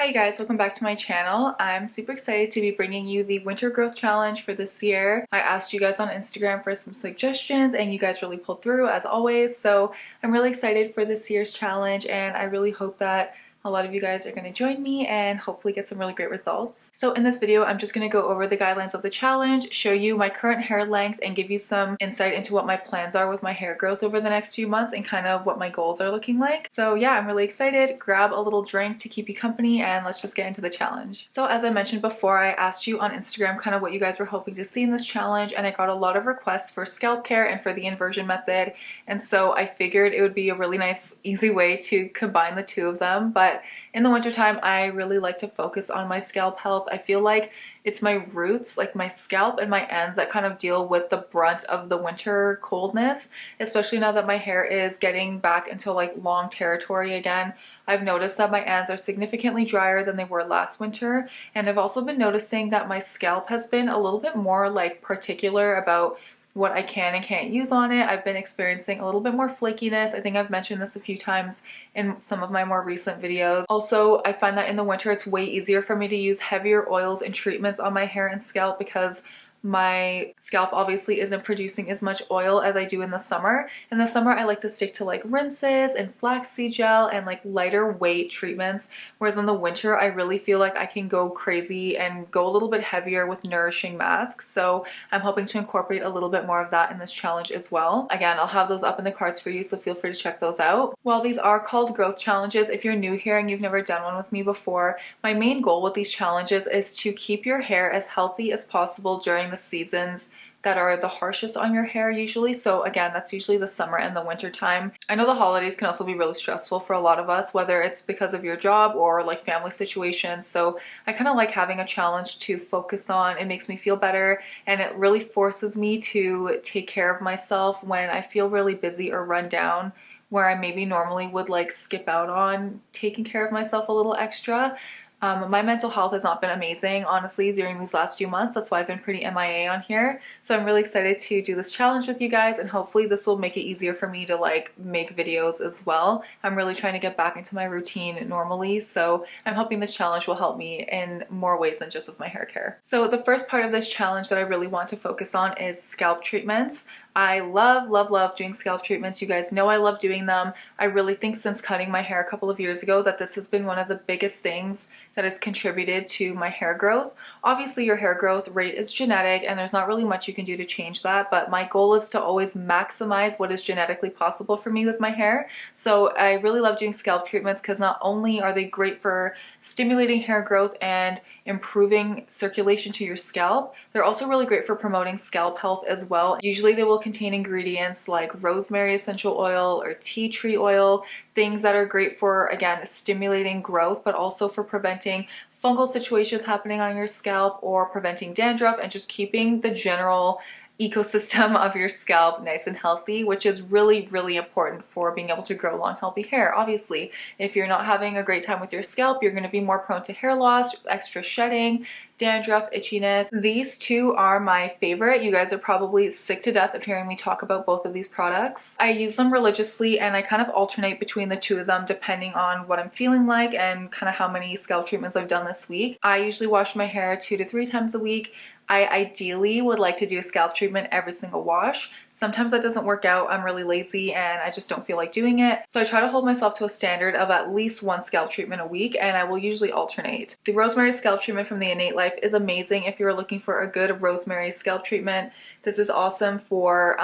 Hey guys, welcome back to my channel. I'm super excited to be bringing you the winter growth challenge for this year. I asked you guys on Instagram for some suggestions and you guys really pulled through as always. So I'm really excited for this year's challenge and I really hope that a lot of you guys are going to join me and hopefully get some really great results. So in this video, I'm just going to go over the guidelines of the challenge, show you my current hair length, and give you some insight into what my plans are with my hair growth over the next few months and kind of what my goals are looking like. So yeah, I'm really excited. Grab a little drink to keep you company and let's just get into the challenge. So as I mentioned before, I asked you on Instagram kind of what you guys were hoping to see in this challenge and I got a lot of requests for scalp care and for the inversion method. And so I figured it would be a really nice, easy way to combine the two of them. But in the wintertime, I really like to focus on my scalp health. I feel like it's my roots, like my scalp and my ends, that kind of deal with the brunt of the winter coldness, especially now that my hair is getting back into like long territory again. I've noticed that my ends are significantly drier than they were last winter, and I've also been noticing that my scalp has been a little bit more like particular about what I can and can't use on it. I've been experiencing a little bit more flakiness. I think I've mentioned this a few times in some of my more recent videos. Also, I find that in the winter it's way easier for me to use heavier oils and treatments on my hair and scalp because my scalp obviously isn't producing as much oil as I do in the summer. In the summer, I like to stick to like rinses and flaxseed gel and like lighter weight treatments, whereas in the winter, I really feel like I can go crazy and go a little bit heavier with nourishing masks. So I'm hoping to incorporate a little bit more of that in this challenge as well. Again, I'll have those up in the cards for you, so feel free to check those out. While these are called growth challenges, if you're new here and you've never done one with me before, my main goal with these challenges is to keep your hair as healthy as possible during the seasons that are the harshest on your hair usually. So again, that's usually the summer and the winter time. I know the holidays can also be really stressful for a lot of us, whether it's because of your job or like family situations. So I kind of like having a challenge to focus on. It makes me feel better and it really forces me to take care of myself when I feel really busy or run down, where I maybe normally would like skip out on taking care of myself a little extra. My mental health has not been amazing, honestly, during these last few months. That's why I've been pretty MIA on here. So I'm really excited to do this challenge with you guys, and hopefully this will make it easier for me to like make videos as well. I'm really trying to get back into my routine normally, so I'm hoping this challenge will help me in more ways than just with my hair care. So the first part of this challenge that I really want to focus on is scalp treatments. I love doing scalp treatments. You guys know I love doing them. I really think since cutting my hair a couple of years ago that this has been one of the biggest things that has contributed to my hair growth. Obviously your hair growth rate is genetic and there's not really much you can do to change that, but my goal is to always maximize what is genetically possible for me with my hair. So I really love doing scalp treatments because not only are they great for stimulating hair growth and improving circulation to your scalp, they're also really great for promoting scalp health as well. Usually they will contain ingredients like rosemary essential oil or tea tree oil, things that are great for, again, stimulating growth, but also for preventing fungal situations happening on your scalp or preventing dandruff and just keeping the general ecosystem of your scalp nice and healthy, which is really important for being able to grow long healthy hair. Obviously, if you're not having a great time with your scalp, you're going to be more prone to hair loss, extra shedding, dandruff, itchiness. These two are my favorite. You guys are probably sick to death of hearing me talk about both of these products. I use them religiously and I kind of alternate between the two of them depending on what I'm feeling like and kind of how many scalp treatments I've done this week. I usually wash my hair 2 to 3 times a week. I ideally would like to do a scalp treatment every single wash. Sometimes that doesn't work out. I'm really lazy and I just don't feel like doing it. So I try to hold myself to a standard of at least 1 scalp treatment a week, and I will usually alternate. The rosemary scalp treatment from the Innate Life is amazing if you're looking for a good rosemary scalp treatment. This is awesome for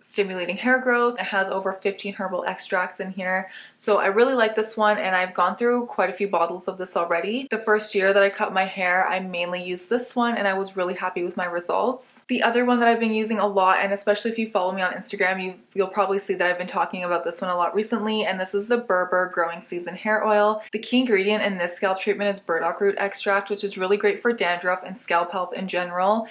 stimulating hair growth. It has over 15 herbal extracts in here. So I really like this one and I've gone through quite a few bottles of this already. The first year that I cut my hair, I mainly used this one and I was really happy with my results. The other one that I've been using a lot, and especially if you follow me on Instagram, you'll probably see that I've been talking about this one a lot recently, and this is the Berber Growing Season Hair Oil. The key ingredient in this scalp treatment is burdock root extract, which is really great for dandruff and scalp health in general.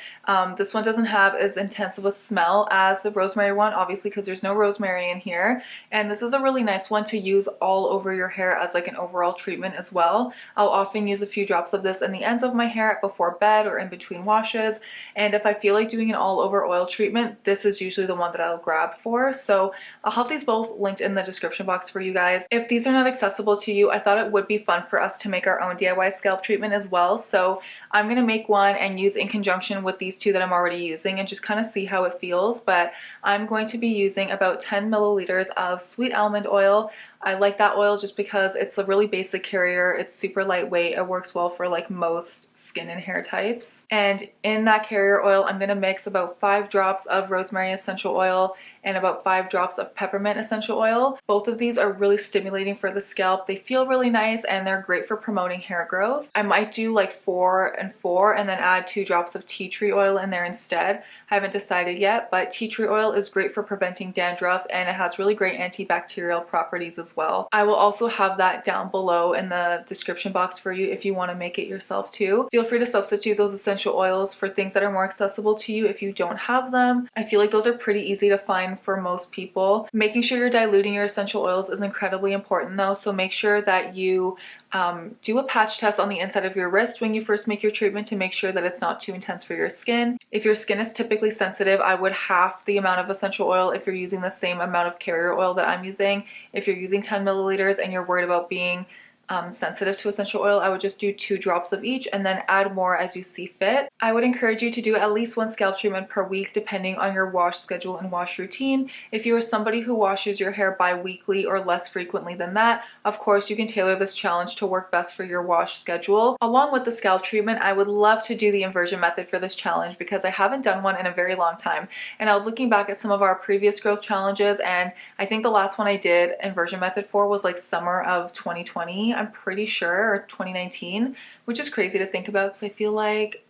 This one doesn't have as intense of a smell as the rosemary one, one, obviously because there's no rosemary in here. And this is a really nice one to use all over your hair as like an overall treatment as well. I'll often use a few drops of this in the ends of my hair before bed or in between washes. And if I feel like doing an all over oil treatment, this is usually the one that I'll grab for. So I'll have these both linked in the description box for you guys. If these are not accessible to you, I thought it would be fun for us to make our own DIY scalp treatment as well. So I'm going to make one and use in conjunction with these two that I'm already using and just kind of see how it feels. But I'm going to be using about 10 milliliters of sweet almond oil. I like that oil just because it's a really basic carrier. It's super lightweight. It works well for like most skin and hair types. And in that carrier oil, I'm going to mix about 5 drops of rosemary essential oil and about 5 drops of peppermint essential oil. Both of these are really stimulating for the scalp. They feel really nice and they're great for promoting hair growth. I might do like 4 and 4 and then add 2 drops of tea tree oil in there instead. I haven't decided yet, but tea tree oil is great for preventing dandruff and it has really great antibacterial properties as well. I will also have that down below in the description box for you if you want to make it yourself too. Feel free to substitute those essential oils for things that are more accessible to you if you don't have them. I feel like those are pretty easy to find for most people. Making sure you're diluting your essential oils is incredibly important though, so make sure that you do a patch test on the inside of your wrist when you first make your treatment to make sure that it's not too intense for your skin. If your skin is typically sensitive, I would half the amount of essential oil if you're using the same amount of carrier oil that I'm using. If you're using 10 milliliters and you're worried about being sensitive to essential oil, I would just do 2 drops of each and then add more as you see fit. I would encourage you to do at least 1 scalp treatment per week depending on your wash schedule and wash routine. If you are somebody who washes your hair bi-weekly or less frequently than that, of course you can tailor this challenge to work best for your wash schedule. Along with the scalp treatment, I would love to do the inversion method for this challenge because I haven't done one in a very long time. And I was looking back at some of our previous growth challenges and I think the last one I did inversion method for was like summer of 2020. I'm pretty sure, or 2019, which is crazy to think about because I feel like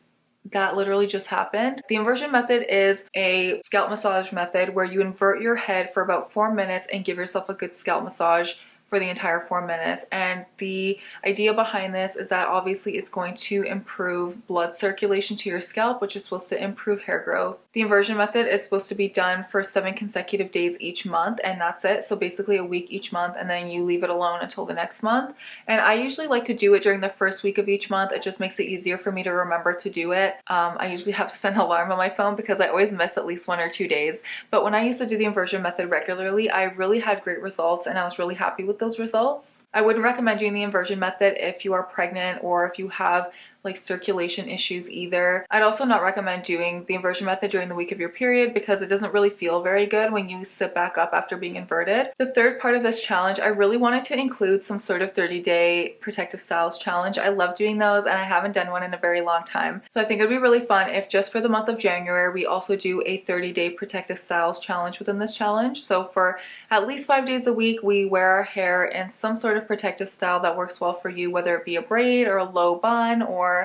that literally just happened. The inversion method is a scalp massage method where you invert your head for about 4 minutes and give yourself a good scalp massage for the entire 4 minutes. And the idea behind this is that obviously it's going to improve blood circulation to your scalp, which is supposed to improve hair growth. The inversion method is supposed to be done for 7 consecutive days each month, and that's it. So basically a week each month, and then you leave it alone until the next month. And I usually like to do it during the first week of each month. It just makes it easier for me to remember to do it. I usually have to set an alarm on my phone because I always miss at least 1 or 2 days. But when I used to do the inversion method regularly, I really had great results and I was really happy with those results. I wouldn't recommend doing the inversion method if you are pregnant or if you have like circulation issues either. I'd also not recommend doing the inversion method during the week of your period because it doesn't really feel very good when you sit back up after being inverted. The third part of this challenge, I really wanted to include some sort of 30-day protective styles challenge. I love doing those and I haven't done one in a very long time. So I think it'd be really fun if just for the month of January, we also do a 30-day protective styles challenge within this challenge. So for at least 5 days a week, we wear our hair in some sort of protective style that works well for you, whether it be a braid or a low bun or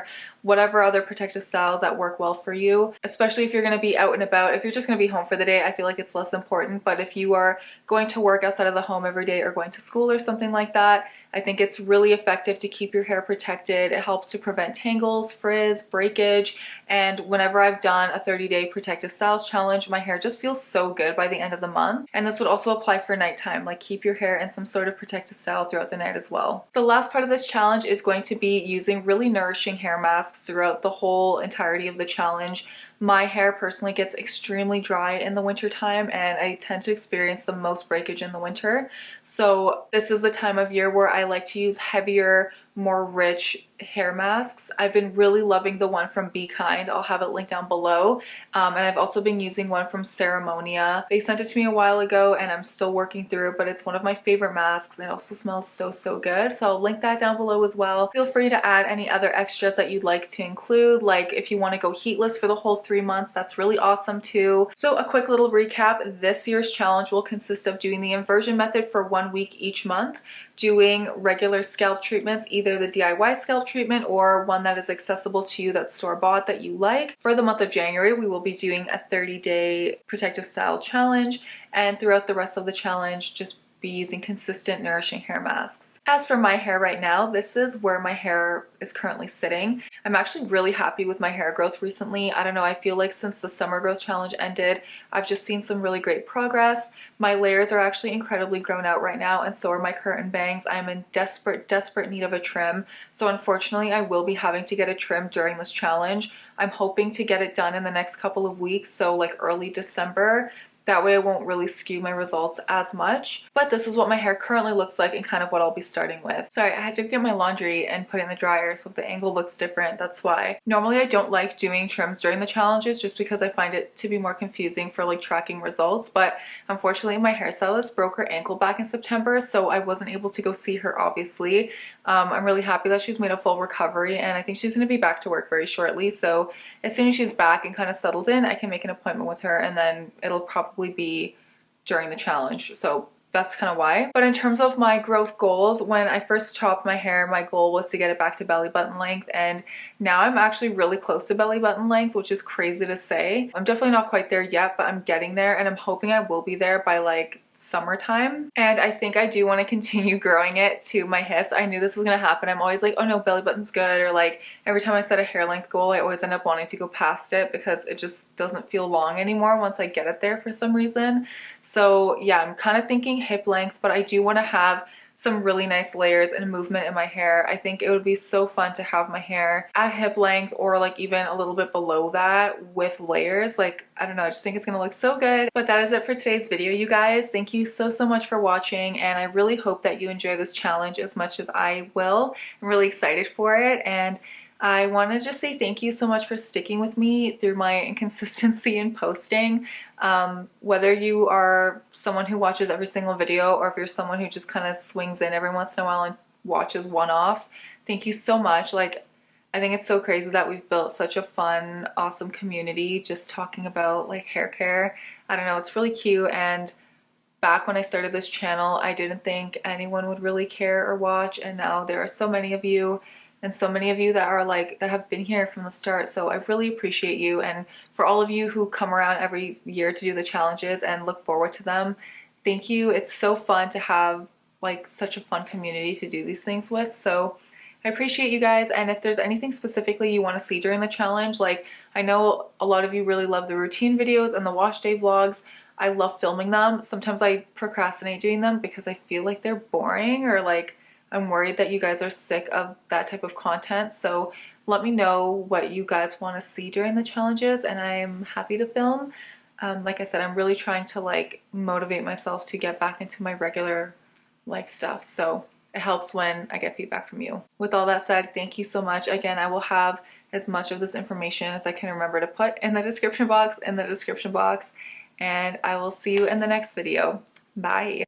whatever other protective styles that work well for you, especially if you're going to be out and about. If you're just going to be home for the day, I feel like it's less important, but if you are going to work outside of the home every day or going to school or something like that, I think it's really effective to keep your hair protected. It helps to prevent tangles, frizz, breakage, and whenever I've done a 30-day protective styles challenge, my hair just feels so good by the end of the month. And this would also apply for nighttime, like keep your hair in some sort of protective style throughout the night as well. The last part of this challenge is going to be using really nourishing hair masks throughout the whole entirety of the challenge. My hair personally gets extremely dry in the winter time and I tend to experience the most breakage in the winter. So this is the time of year where I like to use heavier, more rich hair masks. I've been really loving the one from Be Kind. I'll have it linked down below. And I've also been using one from Ceremonia. They sent it to me a while ago and I'm still working through it, but it's one of my favorite masks and it also smells so good. So I'll link that down below as well. Feel free to add any other extras that you'd like to include. Like if you want to go heatless for the whole 3 months, that's really awesome too. So a quick little recap. This year's challenge will consist of doing the inversion method for 1 week each month, doing regular scalp treatments, either the DIY scalp treatment or one that is accessible to you that's store-bought that you like. For the month of January, we will be doing a 30-day protective style challenge, and throughout the rest of the challenge, just be using consistent nourishing hair masks. As for my hair right now, this is where my hair is currently sitting. I'm actually really happy with my hair growth recently. I don't know, I feel like since the summer growth challenge ended, I've just seen some really great progress. My layers are actually incredibly grown out right now, and so are my curtain bangs. I'm in desperate need of a trim. So unfortunately, I will be having to get a trim during this challenge. I'm hoping to get it done in the next couple of weeks, so like early December. That way I won't really skew my results as much. But this is what my hair currently looks like and kind of what I'll be starting with. Sorry, I had to get my laundry and put it in the dryer, so if the angle looks different, that's why. Normally I don't like doing trims during the challenges just because I find it to be more confusing for like tracking results, but unfortunately my hairstylist broke her ankle back in September, so I wasn't able to go see her obviously. I'm really happy that she's made a full recovery, and I think she's going to be back to work very shortly, so as soon as she's back and kind of settled in, I can make an appointment with her, and then it'll probably be during the challenge. So that's kind of why. But in terms of my growth goals, when I first chopped my hair, my goal was to get it back to belly button length, and now I'm actually really close to belly button length, which is crazy to say. I'm definitely not quite there yet, but I'm getting there, and I'm hoping I will be there by like summertime. And I think I do want to continue growing it to my hips. I knew this was going to happen. I'm always like, oh no, belly button's good, or like every time I set a hair length goal, I always end up wanting to go past it because it just doesn't feel long anymore once I get it there for some reason. So yeah, I'm kind of thinking hip length, but I do want to have some really nice layers and movement in my hair. I think it would be so fun to have my hair at hip length or like even a little bit below that with layers. Like, I don't know, I just think it's gonna look so good. But that is it for today's video, you guys. Thank you so much for watching, and I really hope that you enjoy this challenge as much as I will. I'm really excited for it, and I want to just say thank you so much for sticking with me through my inconsistency in posting. Whether you are someone who watches every single video, or if you're someone who just kind of swings in every once in a while and watches one off, thank you so much. Like, I think it's so crazy that we've built such a fun, awesome community just talking about like hair care. I don't know, it's really cute. And back when I started this channel, I didn't think anyone would really care or watch, and now there are so many of you, and so many of you that are like, that have been here from the start. So I really appreciate you. And for all of you who come around every year to do the challenges and look forward to them, thank you. It's so fun to have like such a fun community to do these things with. So I appreciate you guys. And if there's anything specifically you want to see during the challenge, like I know a lot of you really love the routine videos and the wash day vlogs. I love filming them. Sometimes I procrastinate doing them because I feel like they're boring, or like I'm worried that you guys are sick of that type of content. So let me know what you guys want to see during the challenges, and I'm happy to film. Like I said, I'm really trying to like motivate myself to get back into my regular like stuff. So it helps when I get feedback from you. With all that said, thank you so much. Again, I will have as much of this information as I can remember to put in the description box, and I will see you in the next video. Bye.